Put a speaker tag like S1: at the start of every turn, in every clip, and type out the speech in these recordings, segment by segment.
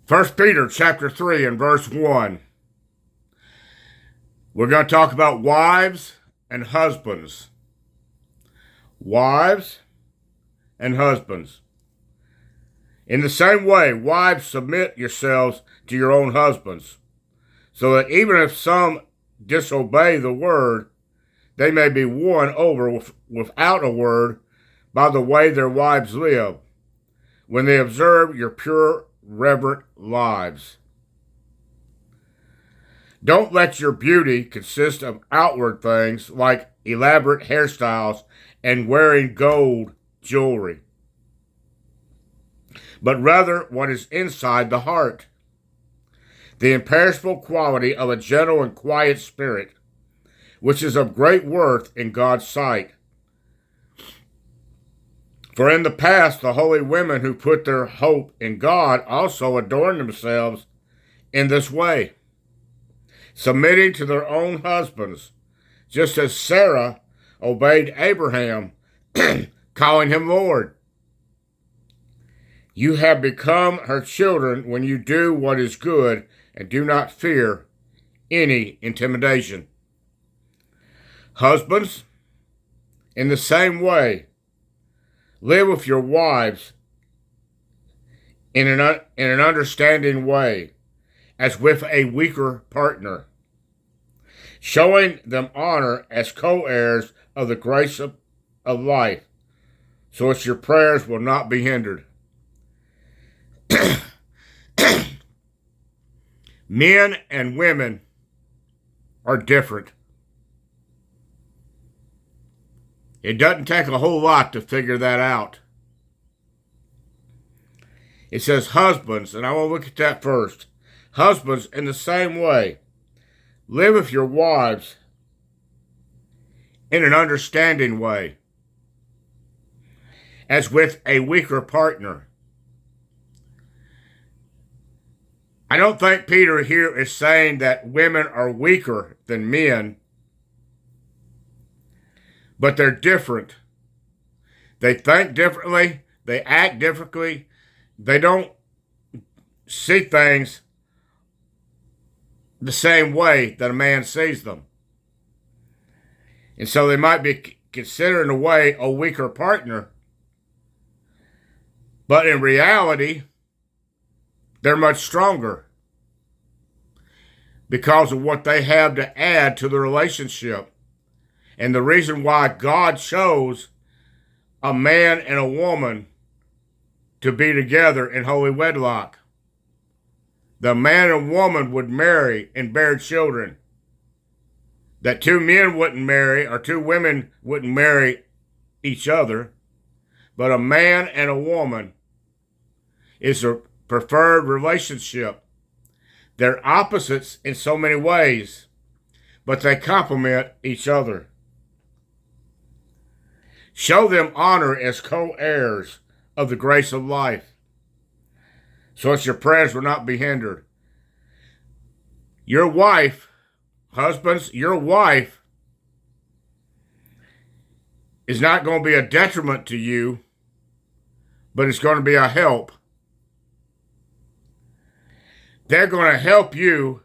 S1: 1 Peter chapter 3 and verse 1. We're going to talk about wives and husbands. Wives and husbands. In the same way, wives, submit yourselves to your own husbands, so that even if some disobey the word, they may be won over without a word by the way their wives live, when they observe your pure, reverent lives. Don't let your beauty consist of outward things like elaborate hairstyles and wearing gold jewelry, but rather what is inside the heart, the imperishable quality of a gentle and quiet spirit, which is of great worth in God's sight. For in the past, the holy women who put their hope in God also adorned themselves in this way, submitting to their own husbands, just as Sarah obeyed Abraham, calling him Lord. You have become her children when you do what is good and do not fear any intimidation. Husbands, in the same way, live with your wives in an understanding way, as with a weaker partner, showing them honor as co-heirs of the grace of life, so that your prayers will not be hindered. Men and women are different. It doesn't take a whole lot to figure that out. It says husbands, and I want to look at that first. Husbands, in the same way, live with your wives in an understanding way, as with a weaker partner. I don't think Peter here is saying that women are weaker than men, but they're different. They think differently. They act differently. They don't see things the same way that a man sees them. And so they might be considered in a way a weaker partner, but in reality, they're much stronger because of what they have to add to the relationship. And the reason why God chose a man and a woman to be together in holy wedlock. The man and woman would marry and bear children. That two men wouldn't marry or two women wouldn't marry each other. But a man and a woman is a preferred relationship. They're opposites in so many ways, but they complement each other. Show them honor as co-heirs of the grace of life, so that your prayers will not be hindered. Your wife, husbands, your wife is not going to be a detriment to you, but it's going to be a help. They're going to help you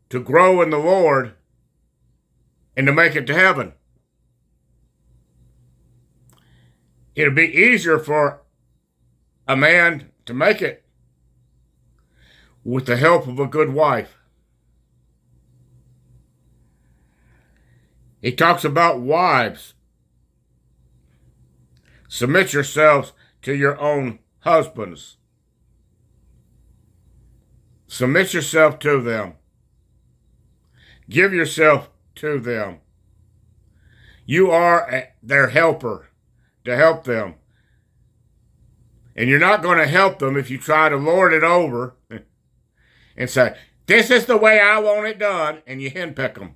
S1: to grow in the Lord and to make it to heaven. It'll be easier for a man to make it with the help of a good wife. He talks about wives. Submit yourselves to your own husbands. Submit yourself to them. Give yourself to them. You are their helper to help them. And you're not going to help them if you try to lord it over and say, this is the way I want it done, and you henpeck them.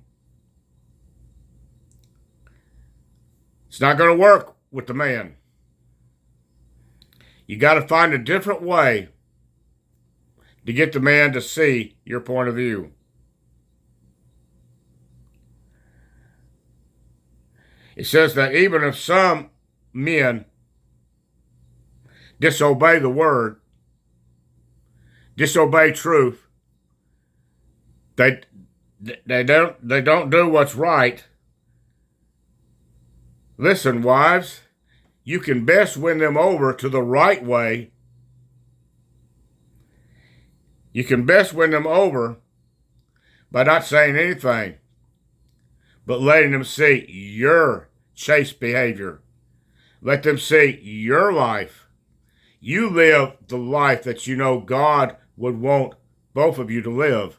S1: It's not going to work with the man. You got to find a different way to get the man to see your point of view. It says that even if some men disobey the word, disobey truth. They don't do what's right. Listen, wives, you can best win them over to the right way. You can best win them over by not saying anything, but letting them see your chaste behavior. Let them see your life. You live the life that you know God would want both of you to live.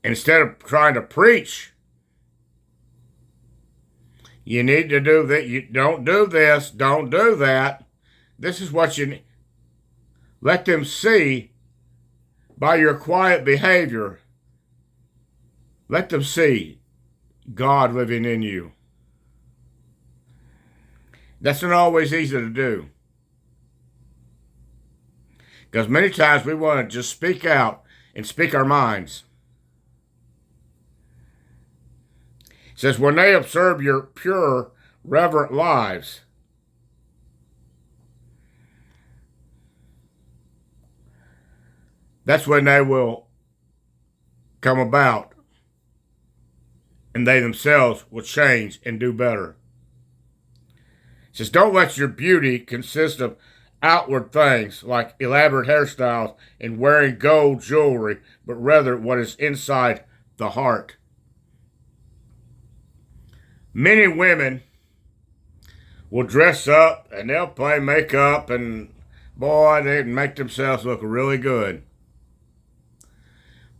S1: Instead of trying to preach, you need to do that. You don't do this, don't do that. This is what you need. Let them see by your quiet behavior. Let them see God living in you. That's not always easy to do. Because many times we want to just speak out and speak our minds. It says, when they observe your pure, reverent lives, that's when they will come about, and they themselves will change and do better. It says, don't let your beauty consist of outward things like elaborate hairstyles and wearing gold jewelry, but rather what is inside the heart. Many women will dress up and they'll play makeup and boy, they make themselves look really good.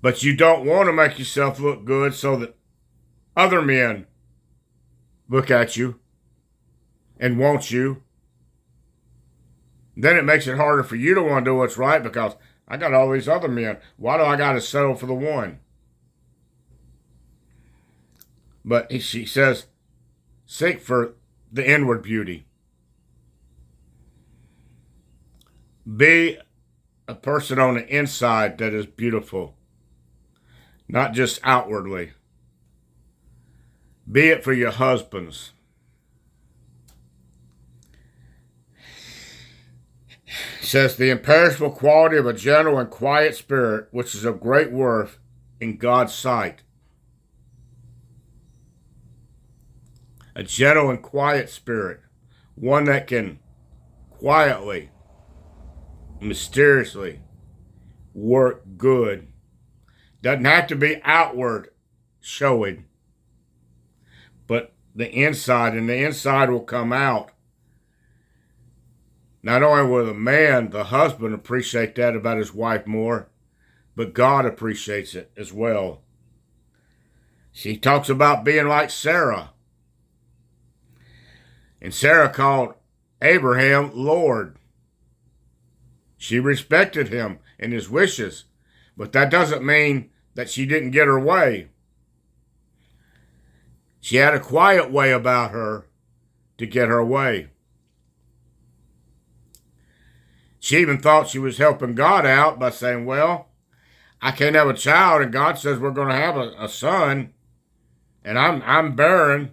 S1: But you don't want to make yourself look good so that other men look at you and want you. Then it makes it harder for you to want to do what's right because I got all these other men. Why do I got to settle for the one? But she says, seek for the inward beauty. Be a person on the inside that is beautiful, not just outwardly. Be it for your husbands. It says, the imperishable quality of a gentle and quiet spirit, which is of great worth in God's sight. A gentle and quiet spirit, one that can quietly, mysteriously work good. Doesn't have to be outward showing, but the inside, and the inside will come out. Not only will the man, the husband, appreciate that about his wife more, but God appreciates it as well. She talks about being like Sarah. And Sarah called Abraham Lord. She respected him and his wishes, but that doesn't mean that she didn't get her way. She had a quiet way about her to get her way. She even thought she was helping God out by saying, well, I can't have a child, and God says we're going to have a son, and I'm barren.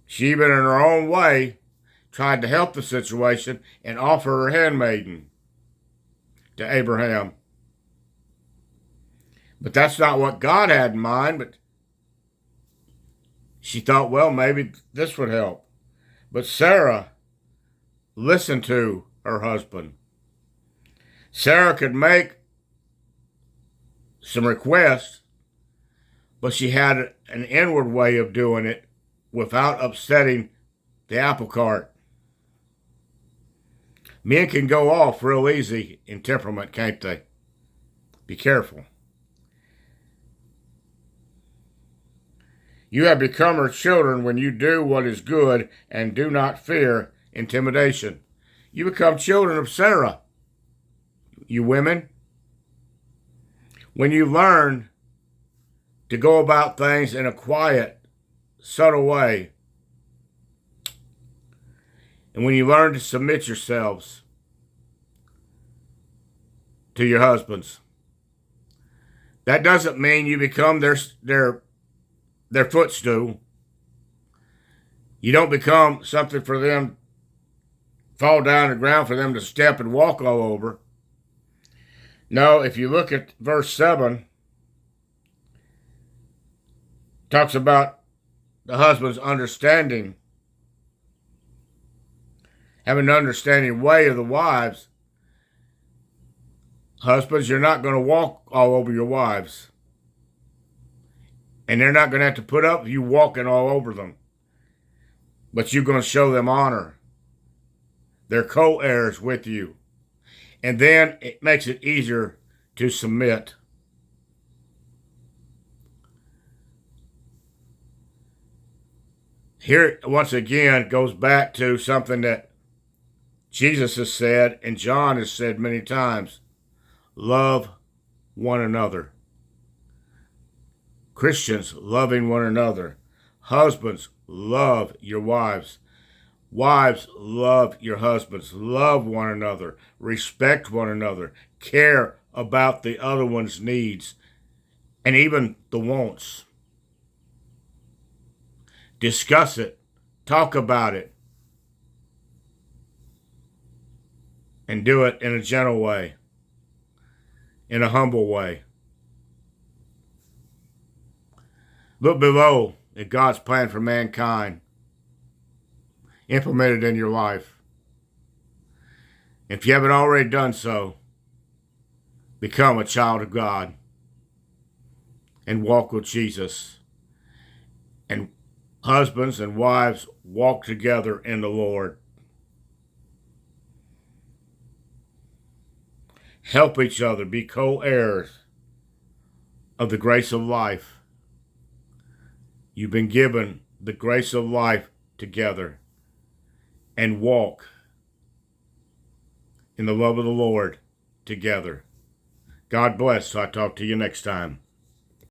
S1: She, even in her own way, tried to help the situation and offer her handmaiden to Abraham. But that's not what God had in mind, but she thought, well, maybe this would help. But Sarah listened to her husband. Sarah could make some requests, but she had an inward way of doing it without upsetting the apple cart. Men can go off real easy in temperament, can't they? Be careful. You have become her children when you do what is good and do not fear intimidation. You become children of Sarah, you women. When you learn to go about things in a quiet, subtle way, and when you learn to submit yourselves to your husbands, that doesn't mean you become their footstool. You don't become something for them fall down on the ground for them to step and walk all over. No, if you look at verse 7, talks about the husband's understanding, having an understanding way of the wives. Husbands, you're not going to walk all over your wives. And they're not going to have to put up with you walking all over them. But you're going to show them honor. They're co-heirs with you. And then it makes it easier to submit. Here, once again, goes back to something that Jesus has said and John has said many times. Love one another. Christians loving one another. Husbands, love your wives. Wives, love your husbands. Love one another. Respect one another. Care about the other one's needs and even the wants. Discuss it. Talk about it. And do it in a gentle way. In a humble way. Look below at God's plan for mankind. Implement it in your life. If you haven't already done so, become a child of God and walk with Jesus. And husbands and wives, walk together in the Lord. Help each other, be co-heirs of the grace of life. You've been given the grace of life together, and walk in the love of the Lord together. God bless. I'll talk to you next time.